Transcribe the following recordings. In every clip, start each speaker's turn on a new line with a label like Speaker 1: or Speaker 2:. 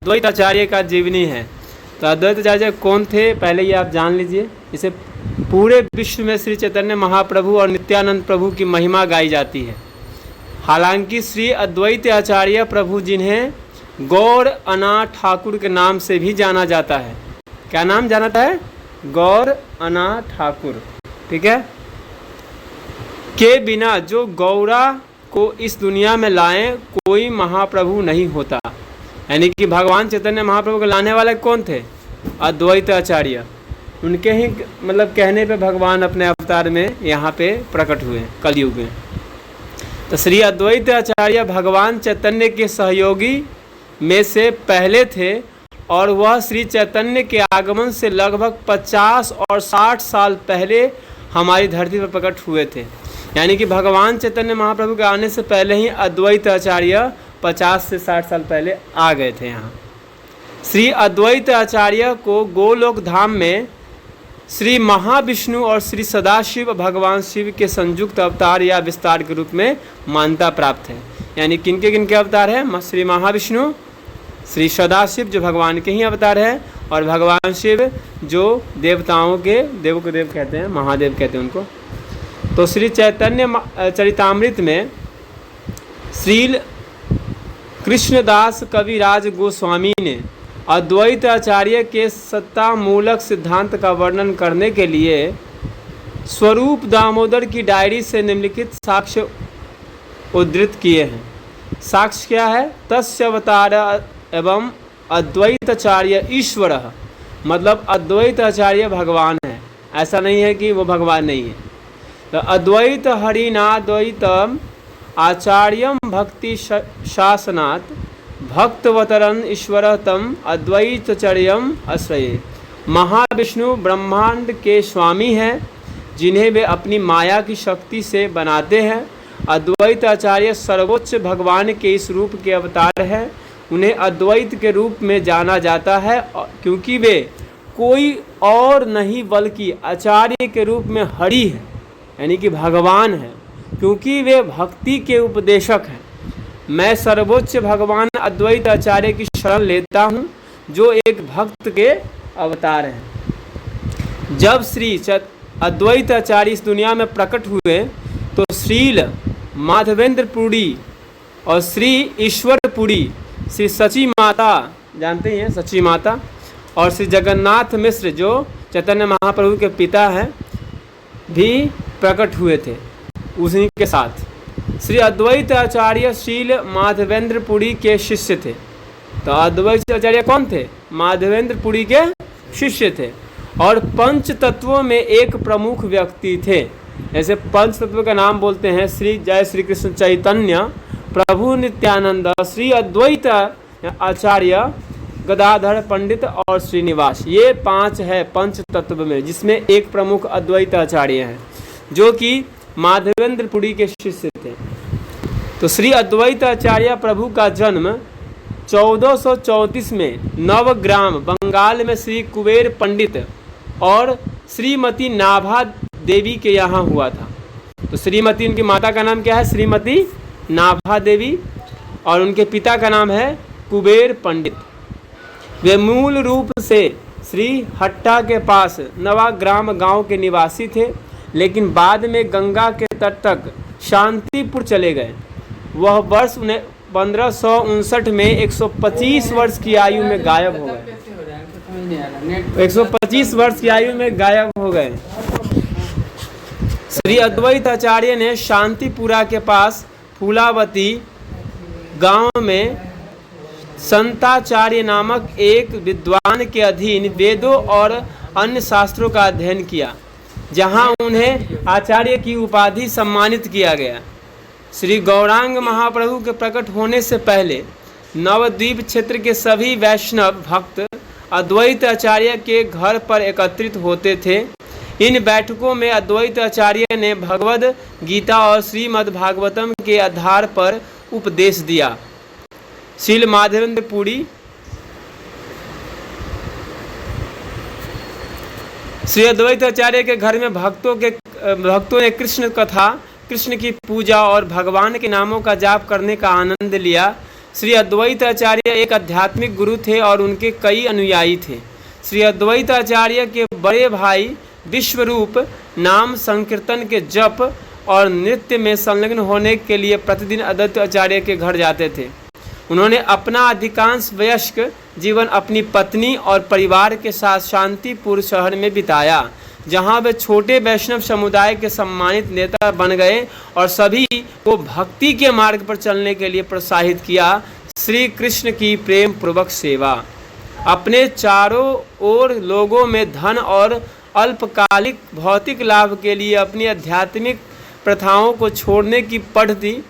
Speaker 1: अद्वैत आचार्य का जीवनी है। तो अद्वैत आचार्य कौन थे पहले ये आप जान लीजिए। इसे पूरे विश्व में श्री चैतन्य महाप्रभु और नित्यानंद प्रभु की महिमा गाई जाती है। हालांकि श्री अद्वैत आचार्य प्रभु जिन्हें गौर अनाथ ठाकुर के नाम से भी जाना जाता है। क्या नाम जाना है? गौर अनाथ ठाकुर। ठीक है, के बिना जो गौरा को इस दुनिया में लाए कोई महाप्रभु नहीं होता। यानी कि भगवान चैतन्य महाप्रभु को लाने वाले कौन थे? अद्वैत आचार्य। उनके ही मतलब कहने पे भगवान अपने अवतार में यहाँ पे प्रकट हुए कलयुग में। तो श्री अद्वैत आचार्य भगवान चैतन्य के सहयोगी में से पहले थे और वह श्री चैतन्य के आगमन से लगभग 50 और 60 साल पहले हमारी धरती पर प्रकट हुए थे। यानी कि भगवान चैतन्य महाप्रभु के आने से पहले ही अद्वैत आचार्य 50 से 60 साल पहले आ गए थे यहाँ। श्री अद्वैत आचार्य को गोलोक धाम में श्री महाविष्णु और श्री सदाशिव भगवान शिव के संयुक्त अवतार या विस्तार के रूप में मान्यता प्राप्त है। यानी किनके अवतार है? श्री महाविष्णु, श्री सदाशिव जो भगवान के ही अवतार है, और भगवान शिव जो देवताओं के देव को देव कहते हैं, महादेव कहते हैं उनको। तो श्री चैतन्य चरितामृत में श्रील कृष्णदास कविराज गोस्वामी ने अद्वैत आचार्य के सत्ता मूलक सिद्धांत का वर्णन करने के लिए स्वरूप दामोदर की डायरी से निम्नलिखित साक्ष्य उद्धृत किए हैं। साक्ष्य क्या है? तस्य अवतार एवं अद्वैताचार्य ईश्वर, मतलब अद्वैत आचार्य भगवान है। ऐसा नहीं है कि वो भगवान नहीं है। तो अद्वैत हरिनाद्वैतम आचार्यम भक्ति शासनात् भक्तवतरन ईश्वर तम अद्वैतचर्यम आश्रये। महाविष्णु ब्रह्मांड के स्वामी हैं जिन्हें वे अपनी माया की शक्ति से बनाते हैं। अद्वैत आचार्य सर्वोच्च भगवान के इस रूप के अवतार हैं। उन्हें अद्वैत के रूप में जाना जाता है क्योंकि वे कोई और नहीं बल्कि आचार्य के रूप में हरि है, यानी कि भगवान है, क्योंकि वे भक्ति के उपदेशक हैं। मैं सर्वोच्च भगवान अद्वैत आचार्य की शरण लेता हूँ जो एक भक्त के अवतार हैं। जब श्री अद्वैत आचार्य इस दुनिया में प्रकट हुए तो श्रील माधवेंद्रपुरी और श्री ईश्वरपुरी, श्री सची माता, जानते ही हैं सची माता, और श्री जगन्नाथ मिश्र जो चैतन्य महाप्रभु के पिता हैं, भी प्रकट हुए थे उसी के साथ। श्री अद्वैत आचार्य श्रील माधवेंद्रपुरी के शिष्य थे। तो अद्वैत आचार्य कौन थे? माधवेंद्रपुरी के शिष्य थे और पंच तत्वों में एक प्रमुख व्यक्ति थे। ऐसे पंच तत्वों का नाम बोलते हैं श्री जय श्री कृष्ण चैतन्य प्रभु नित्यानंद, श्री अद्वैत आचार्य गदाधर पंडित और श्रीनिवास। ये 5 है पंच तत्व में, जिसमें एक प्रमुख अद्वैत आचार्य हैं जो कि माधवेंद्रपुरी के शिष्य थे। तो श्री अद्वैत आचार्य प्रभु का जन्म 1434 में नवग्राम बंगाल में श्री कुबेर पंडित और श्रीमती नाभा देवी के यहाँ हुआ था। तो श्रीमती, उनकी माता का नाम क्या है? श्रीमती नाभा देवी, और उनके पिता का नाम है कुबेर पंडित। वे मूल रूप से श्री हट्टा के पास नवाग्राम गांव के निवासी थे, लेकिन बाद में गंगा के तट तक शांतिपुर चले गए। वह वर्ष 1559 में 125 वर्ष की आयु में गायब हो गए। 125 वर्ष की आयु में गायब हो गए। श्री अद्वैत आचार्य ने शांतिपुरा के पास फूलावती गांव में संताचार्य नामक एक विद्वान के अधीन वेदों और अन्य शास्त्रों का अध्ययन किया, जहां उन्हें आचार्य की उपाधि सम्मानित किया गया। श्री गौरांग महाप्रभु के प्रकट होने से पहले नवद्वीप क्षेत्र के सभी वैष्णव भक्त अद्वैत आचार्य के घर पर एकत्रित होते थे। इन बैठकों में अद्वैत आचार्य ने भगवद गीता और श्रीमद् भागवतम के आधार पर उपदेश दिया। श्रील माधवेंद्रपुरी श्री अद्वैत आचार्य के घर में भक्तों ने कृष्ण कथा, कृष्ण की पूजा और भगवान के नामों का जाप करने का आनंद लिया। श्री अद्वैत आचार्य एक आध्यात्मिक गुरु थे और उनके कई अनुयायी थे। श्री अद्वैत आचार्य के बड़े भाई विश्वरूप नाम संकीर्तन के जप और नृत्य में संलग्न होने के लिए प्रतिदिन अद्वैत आचार्य के घर जाते थे। उन्होंने अपना अधिकांश वयस्क जीवन अपनी पत्नी और परिवार के साथ शांतिपुर शहर में बिताया, जहां वे छोटे वैष्णव समुदाय के सम्मानित नेता बन गए और सभी को भक्ति के मार्ग पर चलने के लिए प्रोत्साहित किया। श्री कृष्ण की प्रेम पूर्वक सेवा। अपने चारों ओर लोगों में धन और अल्पकालिक भौतिक लाभ के लिए अपनी आध्यात्मिक प्रथाओं को छोड़ने की बढ़ती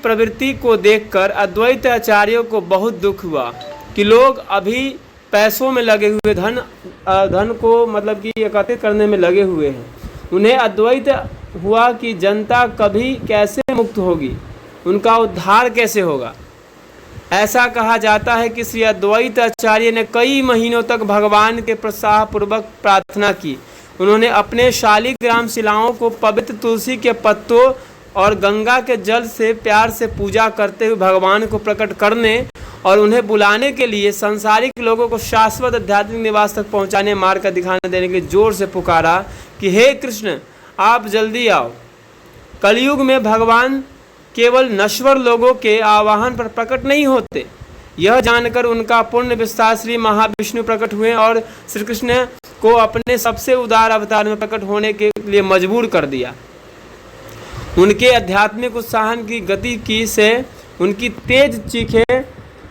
Speaker 1: प्रवृत्ति को देखकर अद्वैत आचार्यों को बहुत दुख हुआ कि लोग अभी पैसों में लगे हुए धन को मतलब कि एकत्रित करने में लगे हुए हैं। उन्हें अद्वैत हुआ कि जनता कभी कैसे मुक्त होगी, उनका उद्धार कैसे होगा। ऐसा कहा जाता है कि श्री अद्वैत आचार्य ने कई महीनों तक भगवान के उत्साहपूर्वक प्रार्थना की। उन्होंने अपने शालिग्राम शिलाओं को पवित्र तुलसी के पत्तों और गंगा के जल से प्यार से पूजा करते हुए भगवान को प्रकट करने और उन्हें बुलाने के लिए सांसारिक लोगों को शाश्वत आध्यात्मिक निवास तक पहुंचाने मार्ग का दिखाने देने के लिए जोर से पुकारा कि हे कृष्ण, आप जल्दी आओ। कलयुग में भगवान केवल नश्वर लोगों के आवाहन पर प्रकट नहीं होते। यह जानकर उनका पूर्ण विस्तार श्री महाविष्णु प्रकट हुए और श्री कृष्ण को अपने सबसे उदार अवतार में प्रकट होने के लिए मजबूर कर दिया। उनके आध्यात्मिक उत्साह की गति की से उनकी तेज चीखें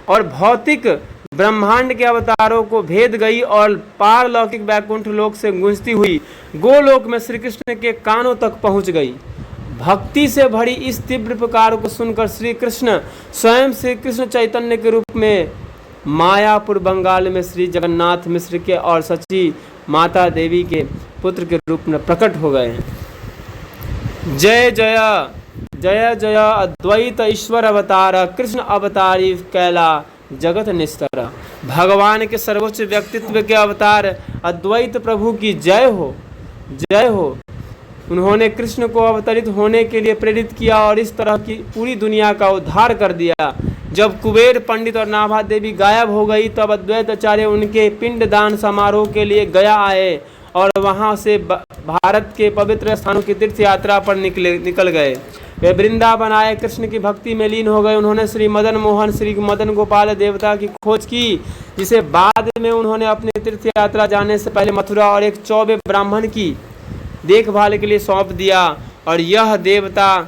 Speaker 1: और भौतिक ब्रह्मांड के अवतारों को भेद गई और पारलौकिक वैकुंठ लोक से गूंजती हुई गोलोक में श्री कृष्ण के कानों तक पहुंच गई। भक्ति से भरी इस तीव्र पुकार को सुनकर श्री कृष्ण स्वयं श्री कृष्ण चैतन्य के रूप में मायापुर बंगाल में श्री जगन्नाथ मिश्र के और सची माता देवी के पुत्र के रूप में प्रकट हो गए। जय जय जय जय अद्वैत ईश्वर अवतार कृष्ण अवतारी कैला जगत निस्तर। भगवान के सर्वोच्च व्यक्तित्व के अवतार अद्वैत प्रभु की जय हो, जय हो। उन्होंने कृष्ण को अवतरित होने के लिए प्रेरित किया और इस तरह की पूरी दुनिया का उद्धार कर दिया। जब कुबेर पंडित और नाभा देवी गायब हो गई तब अद्वैत आचार्य उनके पिंडदान समारोह के लिए गया आए और वहां से भारत के पवित्र स्थानों की तीर्थ यात्रा पर निकल गए। वे वृंदावन आए, कृष्ण की भक्ति में लीन हो गए। उन्होंने श्री मदन मोहन श्री मदन गोपाल देवता की खोज की, जिसे बाद में उन्होंने अपनी तीर्थ यात्रा जाने से पहले मथुरा और एक चौबे ब्राह्मण की देखभाल के लिए सौंप दिया। और यह देवता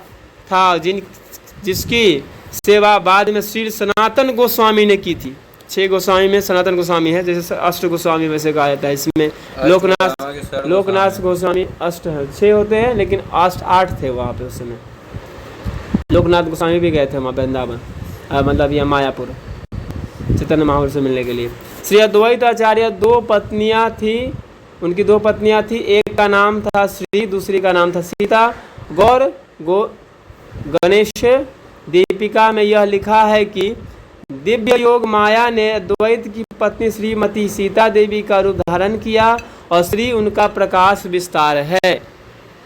Speaker 1: था जिसकी सेवा बाद में श्री सनातन गोस्वामी ने की थी। 6 गोस्वामी में सनातन गोस्वामी है, जैसे अष्ट गोस्वामी वैसे कहा जाता है। इसमें लोकनाथ गोस्वामी अष्ट है, 6 होते हैं लेकिन 8 थे वहाँ पे उस समय। लोकनाथ गोस्वामी भी गए थे वहाँ वृंदावन, मतलब यह मायापुर चैतन्य महाप्रभु से मिलने के लिए। श्री अद्वैत आचार्य 2 पत्नियाँ थी, उनकी 2 पत्नियाँ थी। एक का नाम था श्री, दूसरी का नाम था सीता। गौर गणेश दीपिका में यह लिखा है कि दिव्य योग माया ने अद्वैत की पत्नी श्रीमती सीता देवी का रूप धारण किया और श्री उनका प्रकाश विस्तार है,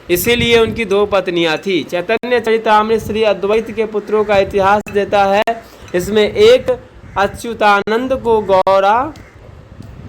Speaker 1: इसीलिए उनकी 2 पत्नियां थी। चैतन्य चरितामृत श्री अद्वैत के पुत्रों का इतिहास देता है। इसमें एक अच्युतानंद को गौरा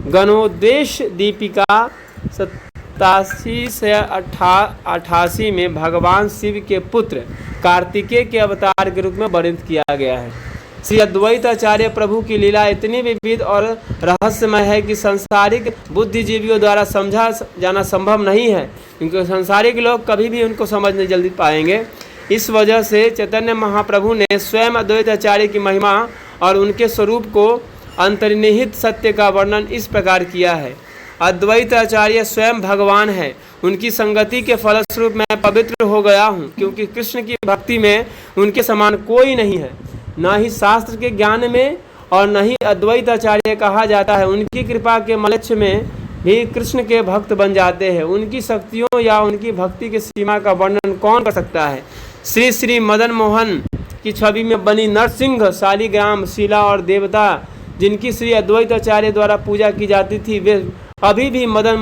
Speaker 1: गणोदेश दीपिका 87 से 88 में भगवान शिव के पुत्र कार्तिकेय के अवतार के रूप में वर्णित किया गया है। श्री अद्वैत आचार्य प्रभु की लीला इतनी विविध और रहस्यमय है कि सांसारिक बुद्धिजीवियों द्वारा समझा जाना संभव नहीं है, क्योंकि सांसारिक लोग कभी भी उनको समझ नहीं जल्दी पाएंगे। इस वजह से चैतन्य महाप्रभु ने स्वयं अद्वैत आचार्य की महिमा और उनके स्वरूप को अंतर्निहित सत्य का वर्णन इस प्रकार किया है। अद्वैत आचार्य स्वयं भगवान है, उनकी संगति के फलस्वरूप मैं पवित्र हो गया हूँ, क्योंकि कृष्ण की भक्ति में उनके समान कोई नहीं है। न ही शास्त्र के ज्ञान में और न ही अद्वैत आचार्य कहा जाता है। उनकी कृपा के मलक्ष्य में भी कृष्ण के भक्त बन जाते हैं। उनकी शक्तियों या उनकी भक्ति की सीमा का वर्णन कौन कर सकता है। श्री मदन मोहन की छवि में बनी नरसिंह शालिग्राम शिला और देवता जिनकी श्री अद्वैत आचार्य द्वारा पूजा की जाती थी, वे अभी भी मदन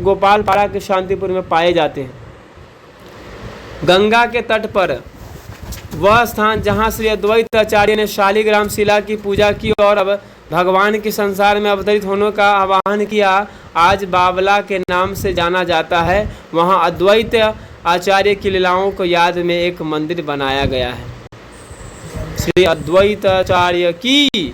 Speaker 1: गोपाल पाड़ा के शांतिपुर में पाए जाते हैं। गंगा के तट पर वह स्थान जहाँ श्री अद्वैत आचार्य ने शालिग्राम शिला की पूजा की और अब भगवान के संसार में अवतरित होने का आह्वान किया, आज बावला के नाम से जाना जाता है। वहाँ अद्वैत आचार्य की लीलाओं को याद में एक मंदिर बनाया गया है। श्री अद्वैत आचार्य की